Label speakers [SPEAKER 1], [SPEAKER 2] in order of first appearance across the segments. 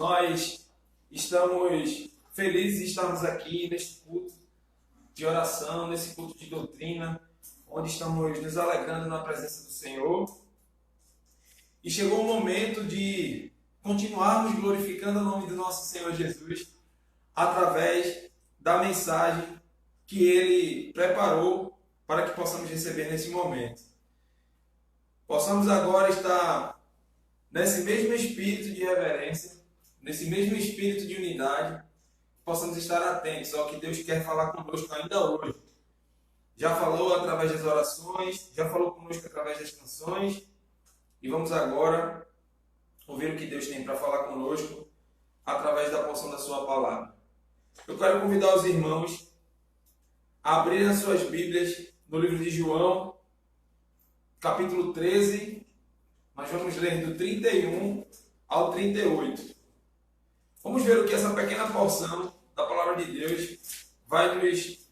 [SPEAKER 1] Nós estamos felizes de estarmos aqui neste culto de oração, nesse culto de doutrina, onde estamos nos alegrando na presença do Senhor. E chegou o momento de continuarmos glorificando o nome do nosso Senhor Jesus através da mensagem que Ele preparou para que possamos receber nesse momento. Possamos agora estar nesse mesmo espírito de reverência, nesse mesmo espírito de unidade, possamos estar atentos ao que Deus quer falar conosco ainda hoje. Já falou através das orações, já falou conosco através das canções, e vamos agora ouvir o que Deus tem para falar conosco através da porção da sua palavra. Eu quero convidar os irmãos a abrirem as suas Bíblias no livro de João, capítulo 13, nós vamos ler do 31 ao 38. Vamos ver o que essa pequena porção da palavra de Deus vai nos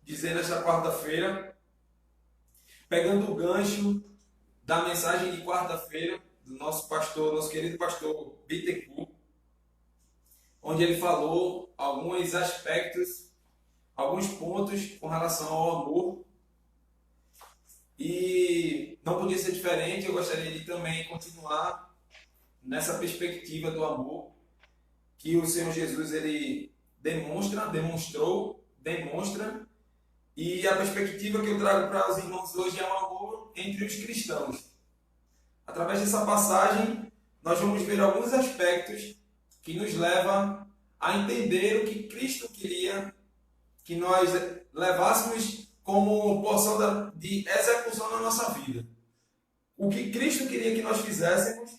[SPEAKER 1] dizer nesta quarta-feira, pegando o gancho da mensagem de quarta-feira do nosso pastor, nosso querido pastor Bittencourt, onde ele falou alguns aspectos, alguns pontos com relação ao amor. E não podia ser diferente, eu gostaria de também continuar nessa perspectiva do amor que o Senhor Jesus ele demonstra, e a perspectiva que eu trago para os irmãos hoje é o amor entre os cristãos. Através dessa passagem, nós vamos ver alguns aspectos que nos levam a entender o que Cristo queria que nós levássemos como porção de execução na nossa vida. O que Cristo queria que nós fizéssemos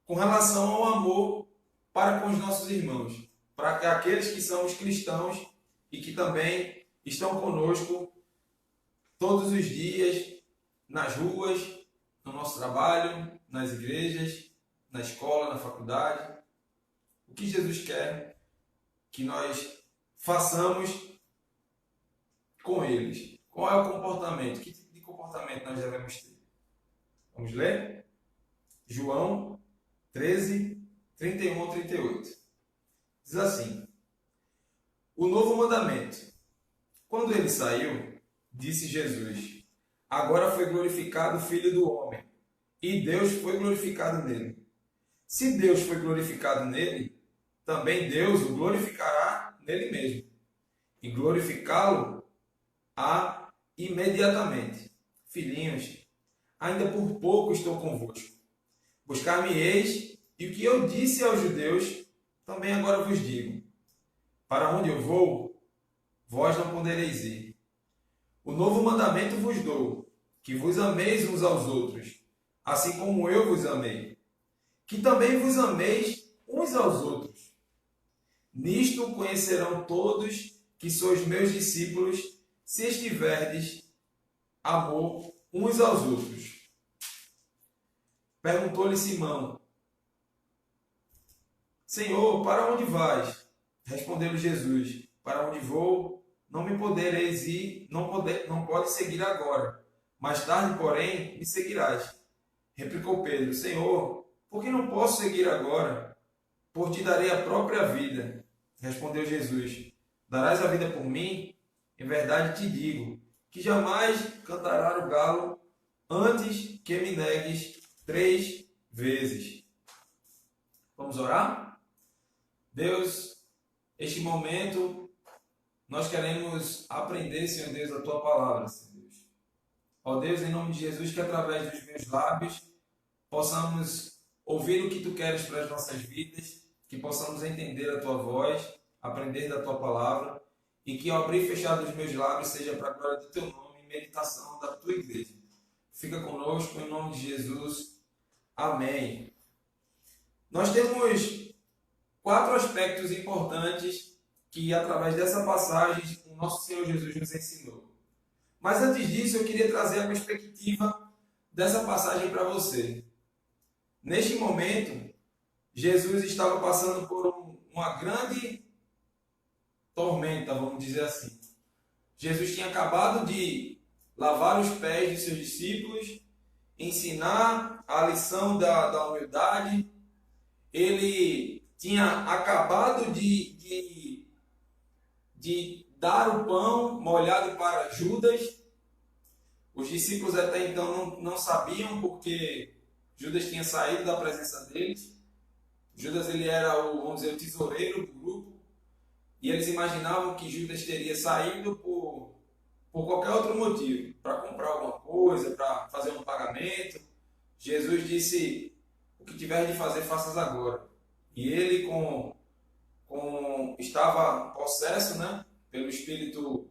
[SPEAKER 1] com relação ao amor para com os nossos irmãos, para aqueles que são os cristãos e que também estão conosco todos os dias, nas ruas, no nosso trabalho, nas igrejas, na escola, na faculdade. O que Jesus quer que nós façamos com eles? Qual é o comportamento? Que tipo de comportamento nós devemos ter? Vamos ler? João 13, 31 ao 38. Diz assim: o novo mandamento. Quando ele saiu, disse Jesus: agora foi glorificado o Filho do Homem, e Deus foi glorificado nele. Se Deus foi glorificado nele, também Deus o glorificará nele mesmo, e glorificá-lo-á imediatamente. Filhinhos, ainda por pouco estou convosco. Buscar-me-eis, e o que eu disse aos judeus, também agora vos digo: para onde eu vou, vós não podereis ir. O novo mandamento vos dou, que vos ameis uns aos outros, assim como eu vos amei. Que também vos ameis uns aos outros. Nisto conhecerão todos que sois meus discípulos, se estiverdes amor uns aos outros. Perguntou-lhe Simão: Senhor, para onde vais? Respondeu-lhe Jesus: para onde vou, não me podereis ir, não pode seguir agora. Mais tarde, porém, me seguirás. Replicou Pedro: Senhor, por que não posso seguir agora? Por ti darei a própria vida. Respondeu Jesus: darás a vida por mim? Em verdade te digo, que jamais cantará o galo antes que me negues 3 vezes. Vamos orar? Deus, este momento nós queremos aprender, Senhor Deus, a Tua palavra, Senhor Deus. Ó Deus, em nome de Jesus, que através dos meus lábios possamos ouvir o que Tu queres para as nossas vidas, que possamos entender a Tua voz, aprender da Tua palavra, e que ao abrir e fechar dos meus lábios seja para a glória do Teu nome e meditação da Tua igreja. Fica conosco, em nome de Jesus. Amém. Nós temos 4 aspectos importantes que, através dessa passagem, o nosso Senhor Jesus nos ensinou. Mas antes disso, eu queria trazer a perspectiva dessa passagem para você. Neste momento, Jesus estava passando por uma grande tormenta, vamos dizer assim. Jesus tinha acabado de lavar os pés de seus discípulos, ensinar a lição da humildade. ele tinha acabado de dar o pão molhado para Judas. Os discípulos até então não sabiam, porque Judas tinha saído da presença deles. Judas, ele era vamos dizer, o tesoureiro do grupo, e eles imaginavam que Judas teria saído por qualquer outro motivo, para comprar alguma coisa, para fazer um pagamento. Jesus disse: o que tiver de fazer, faças agora. E ele, estava possesso, né, pelo espírito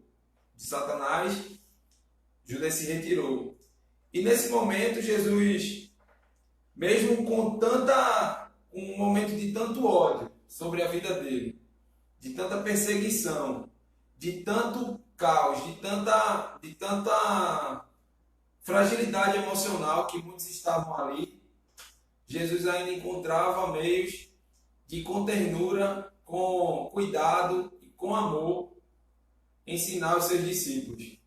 [SPEAKER 1] de Satanás, Judas se retirou. E nesse momento, Jesus, mesmo com um momento de tanto ódio sobre a vida dele, de tanta perseguição, de tanto caos, de tanta fragilidade emocional que muitos estavam ali, Jesus ainda encontrava meios de, com ternura, com cuidado e com amor, ensinar os seus discípulos.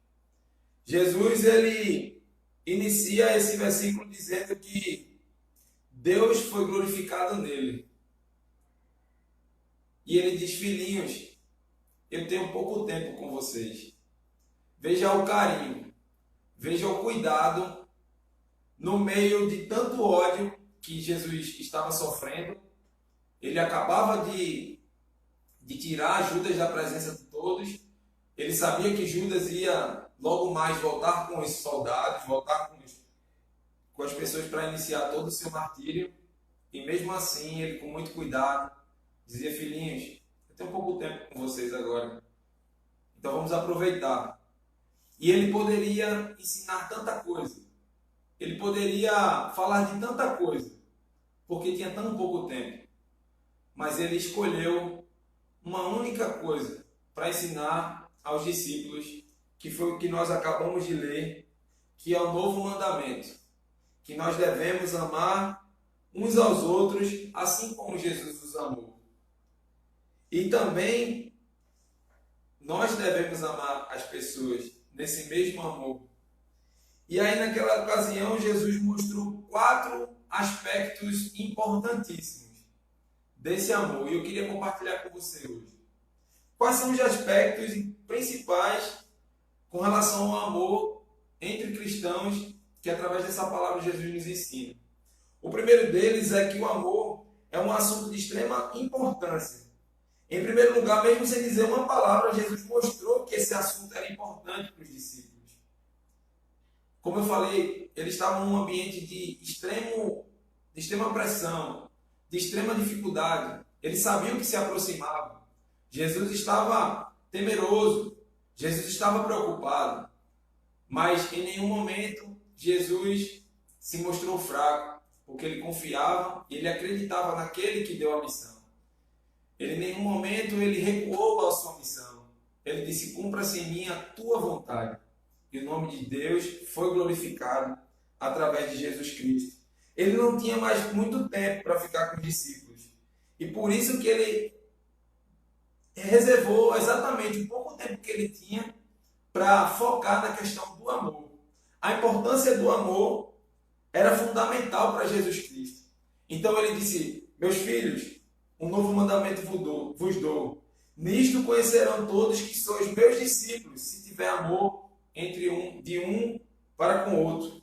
[SPEAKER 1] Jesus, ele inicia esse versículo dizendo que Deus foi glorificado nele. E ele diz: filhinhos, eu tenho pouco tempo com vocês. Veja o carinho, veja o cuidado no meio de tanto ódio que Jesus estava sofrendo. Ele acabava de tirar Judas da presença de todos. Ele sabia que Judas ia logo mais voltar com os soldados, voltar com as pessoas para iniciar todo o seu martírio. E mesmo assim, ele, com muito cuidado, dizia: filhinhos, eu tenho pouco tempo com vocês agora, então vamos aproveitar. E ele poderia ensinar tanta coisa, ele poderia falar de tanta coisa, porque tinha tão pouco tempo. Mas ele escolheu uma única coisa para ensinar aos discípulos, que foi o que nós acabamos de ler, que é o novo mandamento, que nós devemos amar uns aos outros, assim como Jesus os amou. E também nós devemos amar as pessoas nesse mesmo amor. E aí, naquela ocasião, Jesus mostrou 4 aspectos importantíssimos desse amor. E eu queria compartilhar com você hoje. Quais são os aspectos principais com relação ao amor entre cristãos que, através dessa palavra, Jesus nos ensina? O primeiro deles é que o amor é um assunto de extrema importância. Em primeiro lugar, mesmo sem dizer uma palavra, Jesus mostrou que esse assunto era importante para os discípulos. Como eu falei, eles estavam num ambiente de extrema pressão, de extrema dificuldade. Eles sabiam que se aproximavam. Jesus estava temeroso, Jesus estava preocupado, mas em nenhum momento Jesus se mostrou fraco, porque ele confiava e ele acreditava naquele que deu a missão. Ele em nenhum momento ele recuou à sua missão. Ele disse: cumpra-se em mim a tua vontade. E o nome de Deus foi glorificado através de Jesus Cristo. Ele não tinha mais muito tempo para ficar com os discípulos. E por isso que ele reservou exatamente o pouco tempo que ele tinha para focar na questão do amor. A importância do amor era fundamental para Jesus Cristo. Então ele disse: meus filhos, um novo mandamento vos dou. Nisto conhecerão todos que sois meus discípulos, se tiver amor de um para com o outro.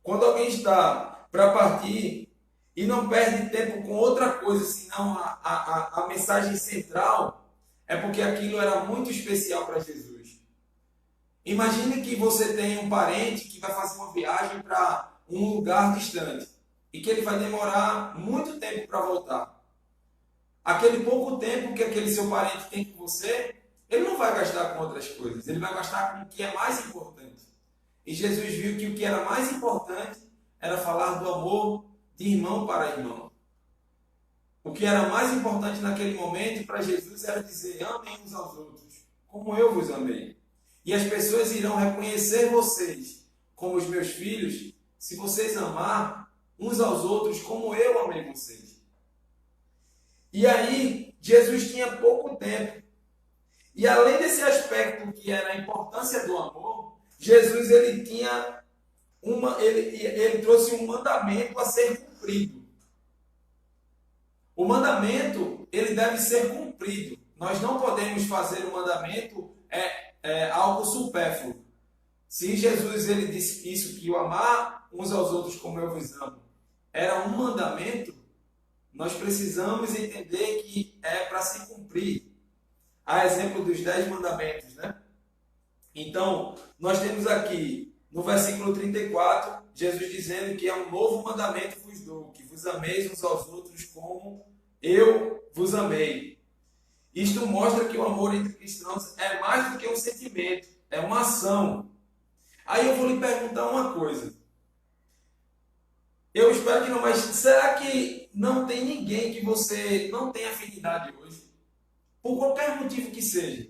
[SPEAKER 1] Quando alguém está para partir e não perde tempo com outra coisa, senão a mensagem central, é porque aquilo era muito especial para Jesus. Imagine que você tem um parente que vai fazer uma viagem para um lugar distante e que ele vai demorar muito tempo para voltar. Aquele pouco tempo que aquele seu parente tem com você, ele não vai gastar com outras coisas, ele vai gastar com o que é mais importante. E Jesus viu que o que era mais importante era falar do amor de irmão para irmão. O que era mais importante naquele momento para Jesus era dizer: amem uns aos outros, como eu vos amei. E as pessoas irão reconhecer vocês como os meus filhos, se vocês amar uns aos outros como eu amei vocês. E aí, Jesus tinha pouco tempo. E além desse aspecto que era a importância do amor, Jesus ele trouxe um mandamento a ser cumprido. O mandamento, ele deve ser cumprido. Nós não podemos fazer o mandamento algo supérfluo. Se Jesus ele disse isso, que o amar uns aos outros como eu vos amo, era um mandamento, nós precisamos entender que é para se cumprir. A exemplo dos 10 mandamentos, né? Então, nós temos aqui, no versículo 34, Jesus dizendo que é um novo mandamento vos dou, que vos ameis uns aos outros como eu vos amei. Isto mostra que o amor entre cristãos é mais do que um sentimento, é uma ação. Aí eu vou lhe perguntar uma coisa. Eu espero que não, mas será que não tem ninguém que você não tem afinidade hoje? Por qualquer motivo que seja.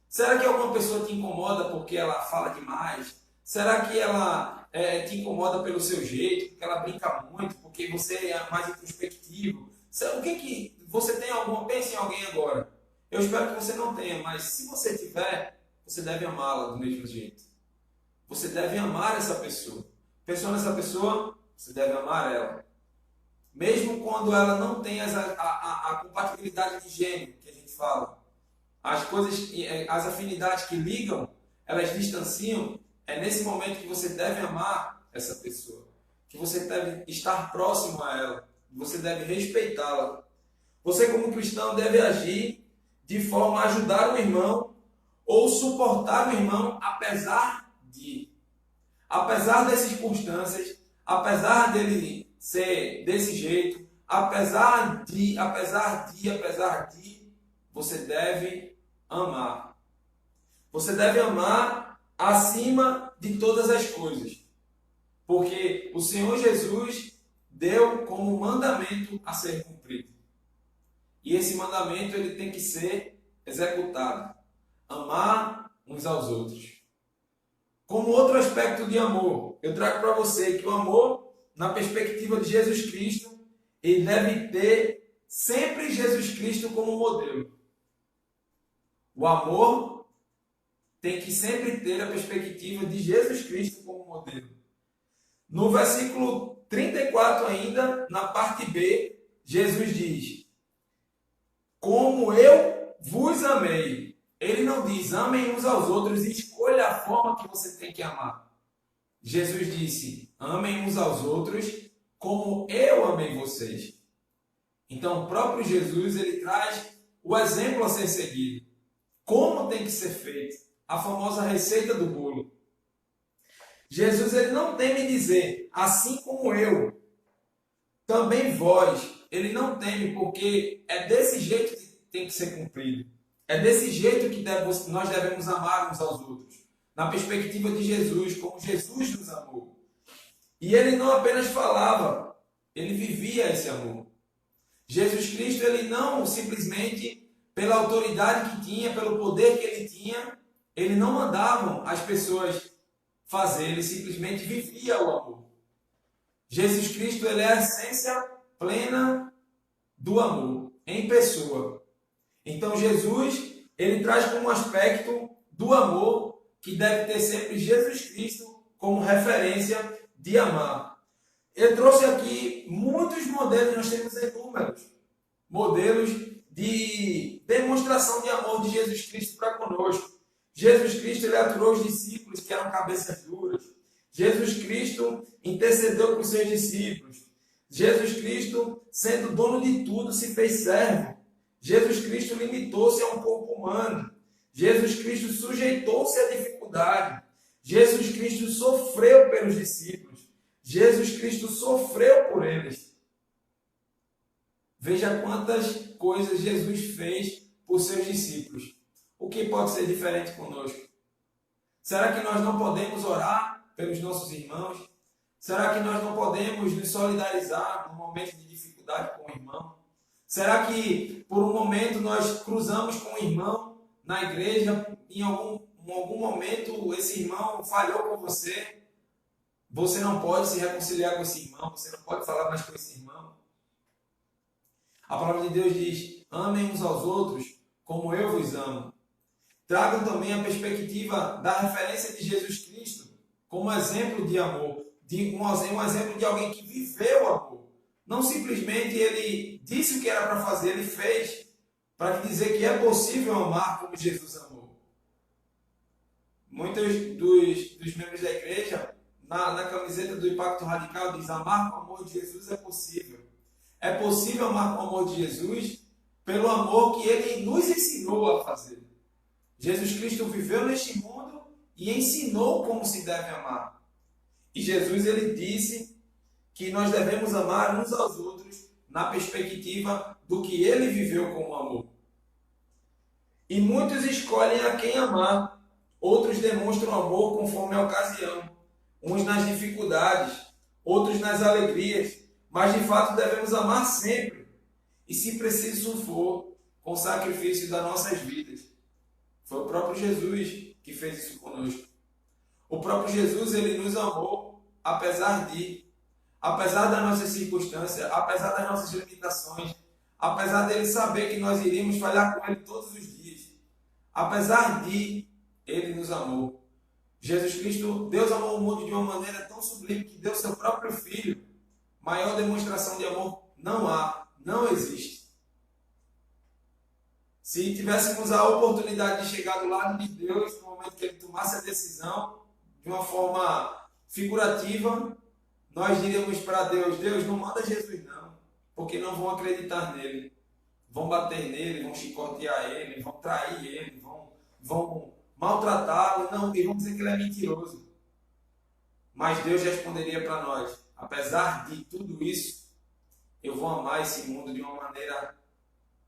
[SPEAKER 1] Será que alguma pessoa te incomoda porque ela fala demais? Será que ela te incomoda pelo seu jeito, porque ela brinca muito, porque você é mais introspectivo? O que você tem alguma? Pense em alguém agora. Eu espero que você não tenha, mas se você tiver, você deve amá-la do mesmo jeito. Você deve amar essa pessoa. Pensou nessa pessoa? Você deve amar ela. Mesmo quando ela não tem a compatibilidade de gênero, que a gente fala. As coisas, as afinidades que ligam, elas distanciam. É nesse momento que você deve amar essa pessoa. Que você deve estar próximo a ela. Você deve respeitá-la. Você, como cristão, deve agir de forma a ajudar o irmão ou suportar o irmão apesar das circunstâncias, apesar dele ser desse jeito, apesar de, você deve amar. Você deve amar acima de todas as coisas. Porque o Senhor Jesus deu como mandamento a ser cumprido. E esse mandamento ele tem que ser executado. Amar uns aos outros. Como outro aspecto de amor, eu trago para você que o amor, na perspectiva de Jesus Cristo, ele deve ter sempre Jesus Cristo como modelo. O amor tem que sempre ter a perspectiva de Jesus Cristo como modelo. No versículo 34 ainda, na parte B, Jesus diz: como eu vos amei. Ele não diz, amem uns aos outros e escolha a forma que você tem que amar. Jesus disse, amem uns aos outros como eu amei vocês. Então, o próprio Jesus, ele traz o exemplo a ser seguido. Como tem que ser feito. A famosa receita do bolo. Jesus, ele não teme dizer, assim como eu, também vós. Ele não teme, porque é desse jeito que tem que ser cumprido. É desse jeito que nós devemos amar uns aos outros. Na perspectiva de Jesus, como Jesus nos amou. E ele não apenas falava, ele vivia esse amor. Jesus Cristo, ele não simplesmente, pela autoridade que tinha, pelo poder que ele tinha, ele não mandava as pessoas fazer, ele simplesmente vivia o amor. Jesus Cristo, ele é a essência plena do amor, em pessoa. Então Jesus, ele traz como um aspecto do amor que deve ter sempre Jesus Cristo como referência de amar. Eu trouxe aqui muitos modelos, nós temos inúmeros modelos de demonstração de amor de Jesus Cristo para conosco. Jesus Cristo, ele aturou os discípulos que eram cabeças duras. Jesus Cristo intercedeu por seus discípulos. Jesus Cristo, sendo dono de tudo, se fez servo. Jesus Cristo limitou-se a um corpo humano. Jesus Cristo sujeitou-se à dificuldade. Jesus Cristo sofreu pelos discípulos. Jesus Cristo sofreu por eles. Veja quantas coisas Jesus fez por seus discípulos. O que pode ser diferente conosco? Será que nós não podemos orar pelos nossos irmãos? Será que nós não podemos nos solidarizar no momento de dificuldade com o irmão? Será que por um momento nós cruzamos com o irmão na igreja, em algum momento esse irmão falhou com você? Você não pode se reconciliar com esse irmão, você não pode falar mais com esse irmão. A palavra de Deus diz, amem uns aos outros como eu vos amo. Tragam também a perspectiva da referência de Jesus Cristo como exemplo de amor, um exemplo de alguém que viveu o amor. Não simplesmente ele disse o que era para fazer, ele fez para dizer que é possível amar como Jesus amou. Muitos dos membros da igreja, na camiseta do Impacto Radical, diz: amar com o amor de Jesus é possível. É possível amar com o amor de Jesus pelo amor que ele nos ensinou a fazer. Jesus Cristo viveu neste mundo e ensinou como se deve amar. E Jesus, ele disse que nós devemos amar uns aos outros na perspectiva do que ele viveu como amor. E muitos escolhem a quem amar, outros demonstram amor conforme a ocasião, uns nas dificuldades, outros nas alegrias, mas de fato devemos amar sempre, e se preciso for, com sacrifício das nossas vidas. Foi o próprio Jesus que fez isso conosco. O próprio Jesus, ele nos amou apesar das nossas circunstâncias, apesar das nossas limitações, apesar dele saber que nós iríamos falhar com ele todos os dias. Apesar de, ele nos amou. Jesus Cristo, Deus amou o mundo de uma maneira tão sublime que deu seu próprio Filho. Maior demonstração de amor não há, não existe. Se tivéssemos a oportunidade de chegar do lado de Deus no momento que ele tomasse a decisão, de uma forma figurativa, nós diríamos para Deus: Deus, não manda Jesus não, porque não vão acreditar nele. Vão bater nele, vão chicotear ele, vão trair ele, vão maltratá-lo, não, e vão dizer que ele é mentiroso. Mas Deus responderia para nós: apesar de tudo isso, eu vou amar esse mundo de uma maneira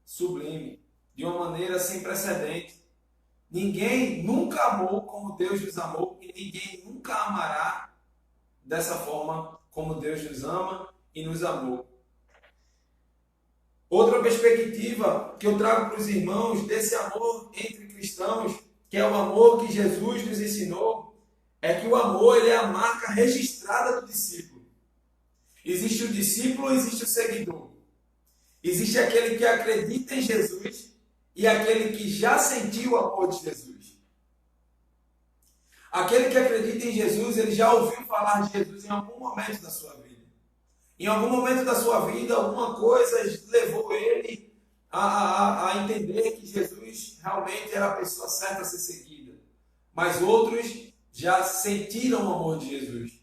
[SPEAKER 1] sublime, de uma maneira sem precedente. Ninguém nunca amou como Deus nos amou, e ninguém nunca amará dessa forma como Deus nos ama e nos amou. Outra perspectiva que eu trago para os irmãos desse amor entre cristãos, que é o amor que Jesus nos ensinou, é que o amor, ele é a marca registrada do discípulo. Existe o discípulo, existe o seguidor. Existe aquele que acredita em Jesus e aquele que já sentiu o amor de Jesus. Aquele que acredita em Jesus, ele já ouviu falar de Jesus em algum momento da sua vida. Em algum momento da sua vida, alguma coisa levou ele a entender que Jesus realmente era a pessoa certa a ser seguida. Mas outros já sentiram o amor de Jesus.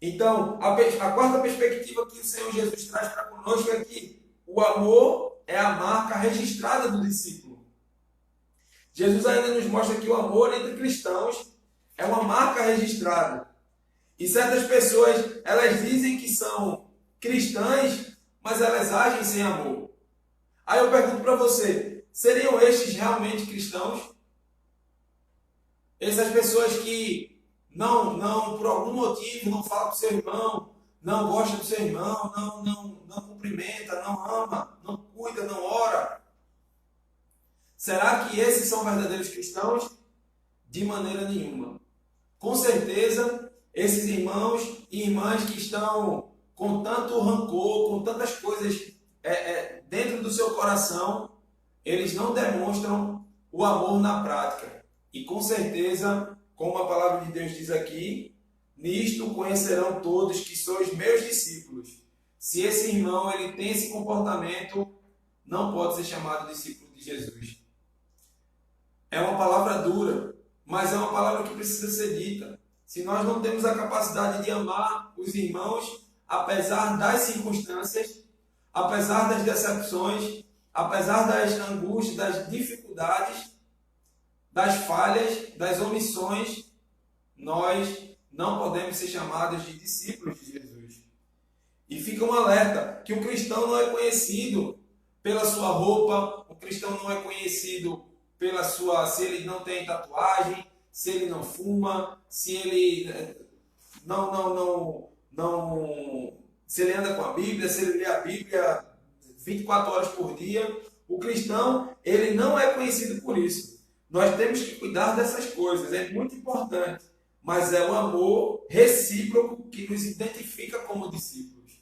[SPEAKER 1] Então, a quarta perspectiva que o Senhor Jesus traz para conosco é que o amor é a marca registrada do discípulo. Jesus ainda nos mostra que o amor entre cristãos é uma marca registrada. E certas pessoas, elas dizem que são cristãs, mas elas agem sem amor. Aí eu pergunto para você: seriam estes realmente cristãos? Essas pessoas que não por algum motivo, não falam com seu irmão, não gosta do seu irmão, não cumprimenta, não ama, não cuida, não ora. Será que esses são verdadeiros cristãos? De maneira nenhuma. Com certeza, esses irmãos e irmãs que estão com tanto rancor, com tantas coisas dentro do seu coração, eles não demonstram o amor na prática. E com certeza, como a palavra de Deus diz aqui, nisto conhecerão todos que sois meus discípulos. Se esse irmão ele tem esse comportamento, não pode ser chamado discípulo de Jesus. É uma palavra dura, mas é uma palavra que precisa ser dita. Se nós não temos a capacidade de amar os irmãos, apesar das circunstâncias, apesar das decepções, apesar das angústias, das dificuldades, das falhas, das omissões, nós não podemos ser chamados de discípulos de Jesus. E fica um alerta que o cristão não é conhecido pela sua roupa, o cristão não é conhecido pela sua, se ele não tem tatuagem, se ele não fuma, se ele se ele anda com a Bíblia, se ele lê a Bíblia 24 horas por dia. O cristão, ele não é conhecido por isso. Nós temos que cuidar dessas coisas, é muito importante. Mas é o amor recíproco que nos identifica como discípulos.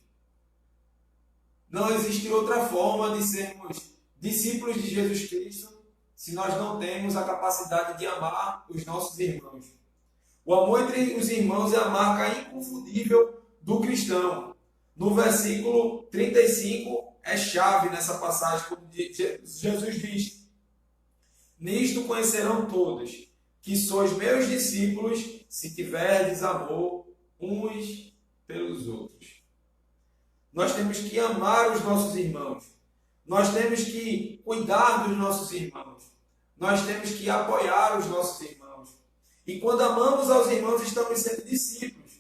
[SPEAKER 1] Não existe outra forma de sermos discípulos de Jesus Cristo se nós não temos a capacidade de amar os nossos irmãos. O amor entre os irmãos é a marca inconfundível do cristão. No versículo 35 é chave nessa passagem, quando Jesus diz: nisto conhecerão todos que sois meus discípulos, se tiverdes amor uns pelos outros. Nós temos que amar os nossos irmãos. Nós temos que cuidar dos nossos irmãos. Nós temos que apoiar os nossos irmãos. E quando amamos aos irmãos, estamos sendo discípulos.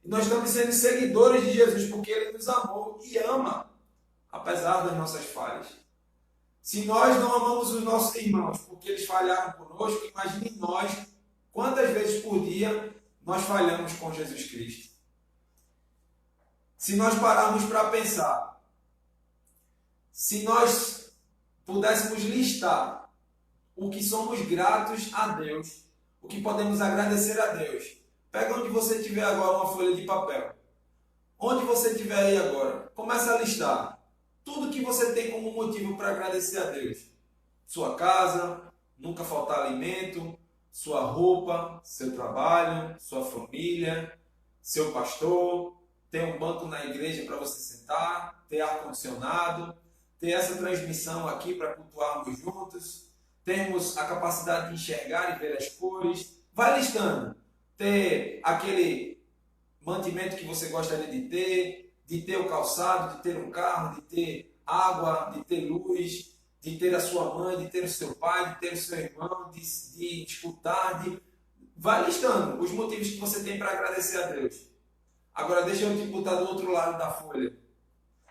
[SPEAKER 1] E nós estamos sendo seguidores de Jesus, porque Ele nos amou e ama, apesar das nossas falhas. Se nós não amamos os nossos irmãos porque eles falharam conosco, imagine nós quantas vezes por dia nós falhamos com Jesus Cristo. Se nós pararmos para pensar, se nós pudéssemos listar o que somos gratos a Deus, o que podemos agradecer a Deus, pega onde você tiver agora uma folha de papel. Onde você estiver aí agora, começa a listar tudo que você tem como motivo para agradecer a Deus. Sua casa, nunca faltar alimento, sua roupa, seu trabalho, sua família, seu pastor, ter um banco na igreja para você sentar, ter ar-condicionado, ter essa transmissão aqui para cultuarmos juntos, termos a capacidade de enxergar e ver as cores. Vai listando. Ter aquele mantimento que você gostaria de ter o calçado, de ter um carro, de ter água, de ter luz, de ter a sua mãe, de ter o seu pai, de ter o seu irmão, de escutar. Vai listando os motivos que você tem para agradecer a Deus. Agora deixa eu te botar do outro lado da folha.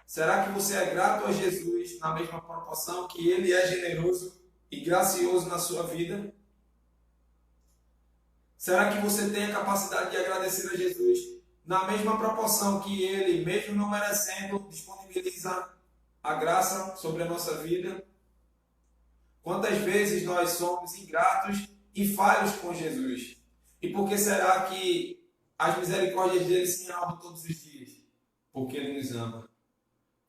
[SPEAKER 1] Será que você é grato a Jesus na mesma proporção que Ele é generoso e gracioso na sua vida? Será que você tem a capacidade de agradecer a Jesus na mesma proporção que Ele, mesmo não merecendo, disponibiliza a graça sobre a nossa vida? Quantas vezes nós somos ingratos e falhos com Jesus? E por que será que as misericórdias dele se renovam todos os dias? Porque Ele nos ama.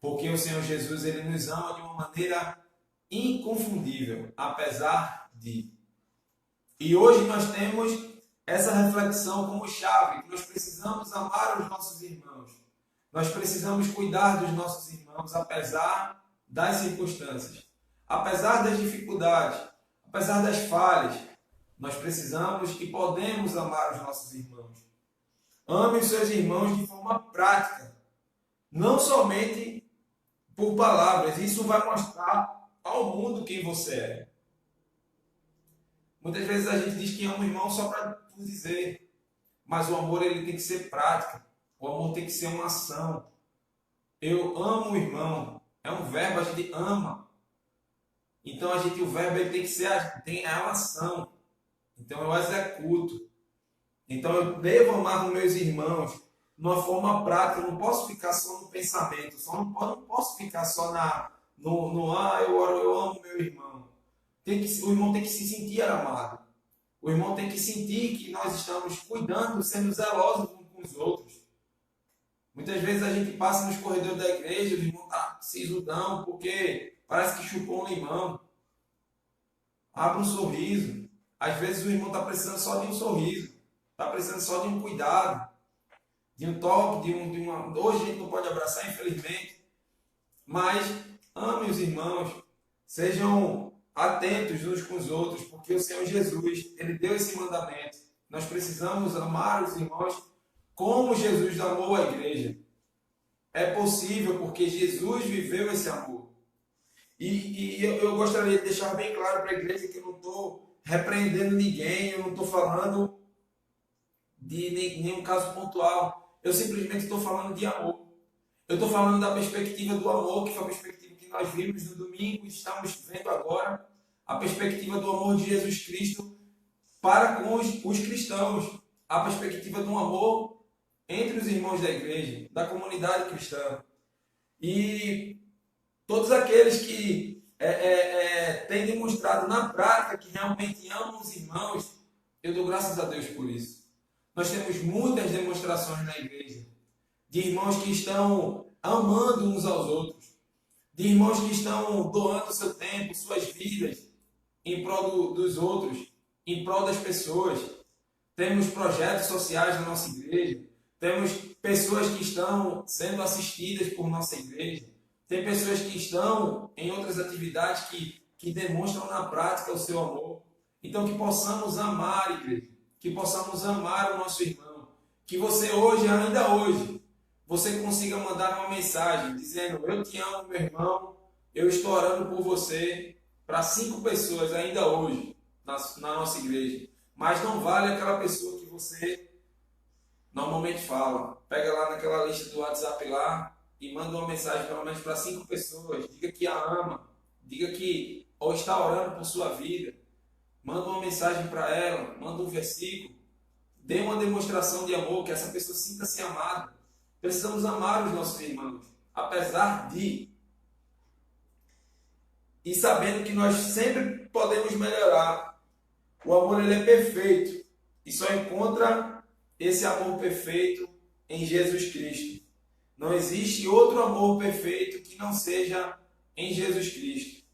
[SPEAKER 1] Porque o Senhor Jesus, Ele nos ama de uma maneira inconfundível, apesar de. E hoje nós temos essa reflexão como chave, que nós precisamos amar os nossos irmãos. Nós precisamos cuidar dos nossos irmãos, apesar das circunstâncias, apesar das dificuldades, apesar das falhas. Nós precisamos e podemos amar os nossos irmãos. Ame os seus irmãos de forma prática, não somente por palavras. Isso vai mostrar ao mundo quem você é. Muitas vezes a gente diz que ama o irmão só para dizer, mas o amor ele tem que ser prática. O amor tem que ser uma ação. Eu amo o irmão. É um verbo, a gente ama. Então o verbo ele tem que ser, tem a ação. Então eu executo. Então eu devo amar os meus irmãos de uma forma prática. Eu não posso ficar só no pensamento. Não posso ficar só eu amo meu irmão. O irmão tem que se sentir amado. O irmão tem que sentir que nós estamos cuidando, sendo zelosos uns com os outros. Muitas vezes a gente passa nos corredores da igreja, o irmão está sisudão, porque parece que chupou um limão. Abre um sorriso. Às vezes o irmão está precisando só de um sorriso. Está precisando só de um cuidado, de um toque, Hoje a gente não pode abraçar, infelizmente. Mas ame os irmãos. Sejam atentos uns com os outros, porque o Senhor Jesus, Ele deu esse mandamento. Nós precisamos amar os irmãos como Jesus amou a igreja. É possível porque Jesus viveu esse amor. E eu gostaria de deixar bem claro para a igreja que eu não estou repreendendo ninguém, eu não estou falando de nenhum caso pontual. Eu simplesmente estou falando de amor. Eu estou falando da perspectiva do amor, que foi a perspectiva que nós vimos no domingo e estamos vendo agora. A perspectiva do amor de Jesus Cristo para com os cristãos. A perspectiva do amor entre os irmãos da igreja, da comunidade cristã. E todos aqueles que têm demonstrado na prática que realmente amam os irmãos, eu dou graças a Deus por isso. Nós temos muitas demonstrações na igreja de irmãos que estão amando uns aos outros, de irmãos que estão doando seu tempo, suas vidas em prol dos outros, em prol das pessoas. Temos projetos sociais na nossa igreja, temos pessoas que estão sendo assistidas por nossa igreja, tem pessoas que estão em outras atividades que demonstram na prática o seu amor. Então, que possamos amar, igreja, que possamos amar o nosso irmão, que você hoje, ainda hoje, você consiga mandar uma mensagem dizendo: eu te amo, meu irmão, eu estou orando por você, para 5 pessoas ainda hoje na nossa igreja. Mas não vale aquela pessoa que você normalmente fala. Pega lá naquela lista do WhatsApp lá e manda uma mensagem pelo menos para 5 pessoas. Diga que a ama, diga que ou está orando por sua vida. Manda uma mensagem para ela, manda um versículo. Dê uma demonstração de amor, que essa pessoa sinta-se amada. Precisamos amar os nossos irmãos, apesar de... E sabendo que nós sempre podemos melhorar. O amor, ele é perfeito. E só encontra esse amor perfeito em Jesus Cristo. Não existe outro amor perfeito que não seja em Jesus Cristo.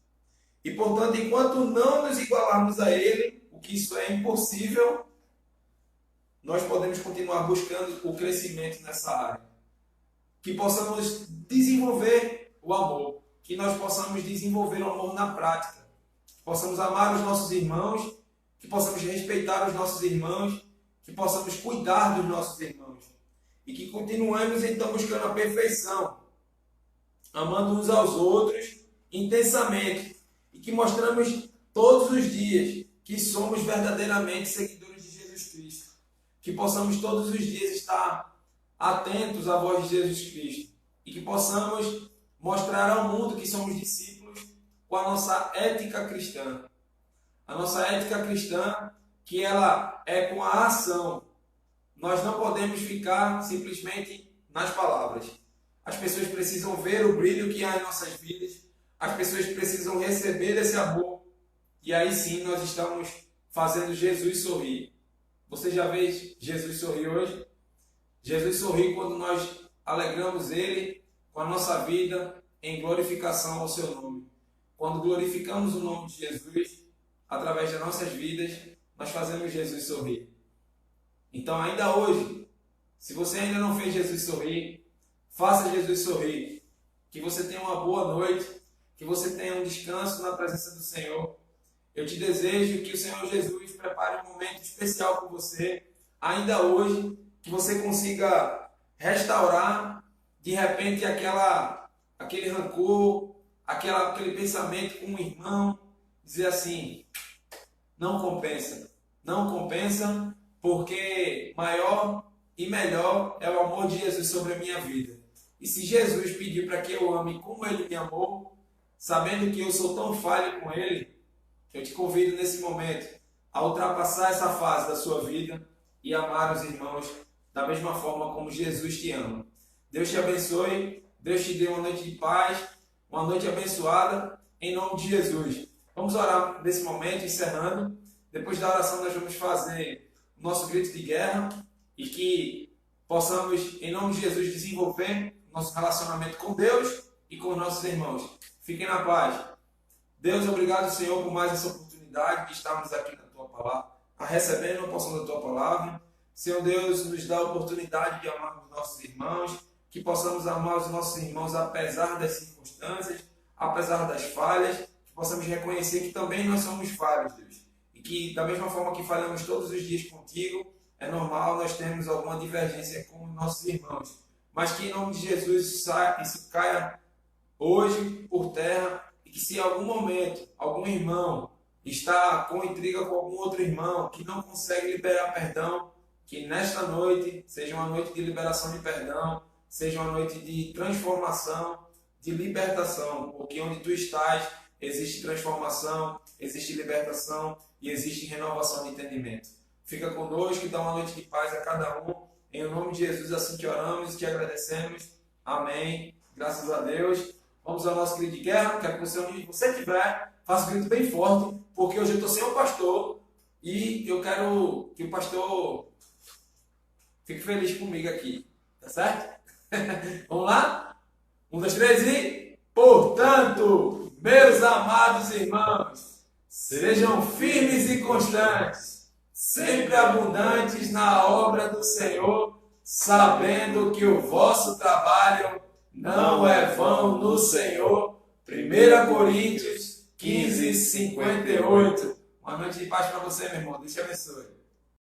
[SPEAKER 1] E, portanto, enquanto não nos igualarmos a Ele, o que isso é impossível, nós podemos continuar buscando o crescimento nessa área. Que possamos desenvolver o amor. Que nós possamos desenvolver o amor na prática. Que possamos amar os nossos irmãos. Que possamos respeitar os nossos irmãos. Que possamos cuidar dos nossos irmãos. E que continuemos, então, buscando a perfeição. Amando uns aos outros intensamente. E que mostramos todos os dias que somos verdadeiramente seguidores de Jesus Cristo. Que possamos todos os dias estar atentos à voz de Jesus Cristo. E que possamos mostrar ao mundo que somos discípulos com a nossa ética cristã. A nossa ética cristã, que ela é com a ação. Nós não podemos ficar simplesmente nas palavras. As pessoas precisam ver o brilho que há em nossas vidas. As pessoas precisam receber esse amor. E aí sim nós estamos fazendo Jesus sorrir. Você já vê Jesus sorrir hoje? Jesus sorri quando nós alegramos Ele com a nossa vida em glorificação ao seu nome. Quando glorificamos o nome de Jesus, através das nossas vidas, nós fazemos Jesus sorrir. Então, ainda hoje, se você ainda não fez Jesus sorrir, faça Jesus sorrir. Que você tenha uma boa noite, que você tenha um descanso na presença do Senhor. Eu te desejo que o Senhor Jesus prepare um momento especial com você, ainda hoje, que você consiga restaurar, de repente, aquele rancor, aquele pensamento com um irmão, dizer assim: não compensa, porque maior e melhor é o amor de Jesus sobre a minha vida. E se Jesus pediu para que eu ame como Ele me amou, sabendo que eu sou tão falho com Ele, eu te convido nesse momento a ultrapassar essa fase da sua vida e amar os irmãos da mesma forma como Jesus te ama. Deus te abençoe, Deus te dê uma noite de paz, uma noite abençoada, em nome de Jesus. Vamos orar nesse momento, encerrando. Depois da oração nós vamos fazer o nosso grito de guerra e que possamos, em nome de Jesus, desenvolver nosso relacionamento com Deus e com os nossos irmãos. Fiquem na paz. Deus, obrigado, Senhor, por mais essa oportunidade de estarmos aqui na Tua Palavra, recebendo a porção da Tua Palavra. Senhor Deus, nos dá a oportunidade de amar os nossos irmãos, que possamos amar os nossos irmãos apesar das circunstâncias, apesar das falhas, que possamos reconhecer que também nós somos falhos, Deus. E que, da mesma forma que falhamos todos os dias contigo, é normal nós termos alguma divergência com os nossos irmãos. Mas que, em nome de Jesus, isso caia hoje por terra e que, se em algum momento algum irmão está com intriga com algum outro irmão que não consegue liberar perdão, que nesta noite seja uma noite de liberação de perdão, seja uma noite de transformação, de libertação, porque onde tu estás existe transformação, existe libertação e existe renovação de entendimento. Fica conosco e dá uma noite de paz a cada um. Em nome de Jesus, assim que oramos e te agradecemos. Amém. Graças a Deus. Vamos ao nosso grito de guerra. Quero que você, onde você estiver, faça um grito bem forte, porque hoje eu estou sem o pastor e eu quero que o pastor fique feliz comigo aqui. Tá certo? Vamos lá? 1, 2, 3 e... Portanto, meus amados irmãos, sejam firmes e constantes, sempre abundantes na obra do Senhor, sabendo que o vosso trabalho não é vão no Senhor. 1 Coríntios 15:58. Uma noite de paz para você, meu irmão. Deus te abençoe.